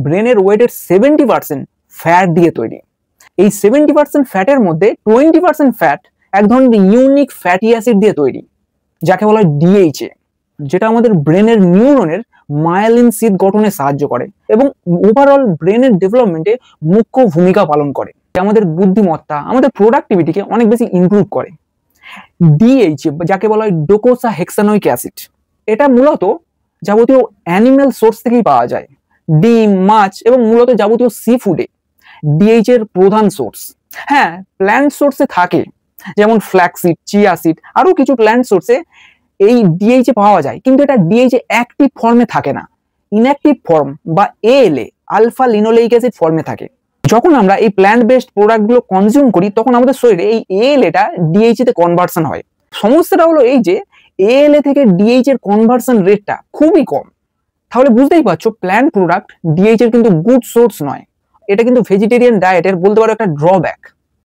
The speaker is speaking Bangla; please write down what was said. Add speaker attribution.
Speaker 1: ব্রেনের ওয়েটের 70% ফ্যাট দিয়ে তৈরি। এই 70% ফ্যাটের মধ্যে 20% ফ্যাট এক ধরনের ইউনিক ফ্যাটি অ্যাসিড দিয়ে তৈরি, যাকে বলা হয় ডিএইচএ, যেটা আমাদের ব্রেনের নিউরনের মায়োলিন শীথ গঠনে সাহায্য করে এবং ওভারঅল ব্রেনের ডেভেলপমেন্টে মুখ্য ভূমিকা পালন করে। আমাদের বুদ্ধিমত্তা, আমাদের প্রোডাক্টিভিটিকে অনেক বেশি ইমপ্রুভ করে। ডিএইচএ যাকে বলা হয় ডোকোসা হেক্সানোইক অ্যাসিড, এটা মূলত যাবতীয় অ্যানিম্যাল সোর্স থেকেই পাওয়া যায়। ডিম, মাছ এবং মূলত যাবতীয় সি ফুডে ডিএইচএ এর প্রধান সোর্স। হ্যাঁ, প্ল্যান্ট সোর্সে থাকে, যেমন ফ্ল্যাক্সিড, চিয়া সিড, আরো কিছু প্ল্যান্ট সোর্সে এই ডিএইচএ পাওয়া যায়, কিন্তু এটা ডিএইচএ অ্যাক্টিভ ফর্মে থাকে না, ইনঅ্যাক্টিভ ফর্ম বা এএলএ আলফা লিনোলেইক অ্যাসিড ফর্মে থাকে। যখন আমরা এই প্ল্যান্ট বেসড প্রোডাক্টগুলো কনজিউম করি তখন আমাদের শরীরে এই এএলএটা ডিএইচএ তে কনভার্সন হয়। সমস্যাটা হলো এই যে এএলএ থেকে ডিএইচএ এর কনভার্সন রেটটা খুবই কম। তাহলে বুঝতেই পারছো প্ল্যান্ট প্রোডাক্ট ডিএইচএ এর কিন্তু গুড সোর্স নয়। এটা কিন্তু ভেজিটেরিয়ান ডায়েটের বলতে পারো একটা ড্রব্যাক।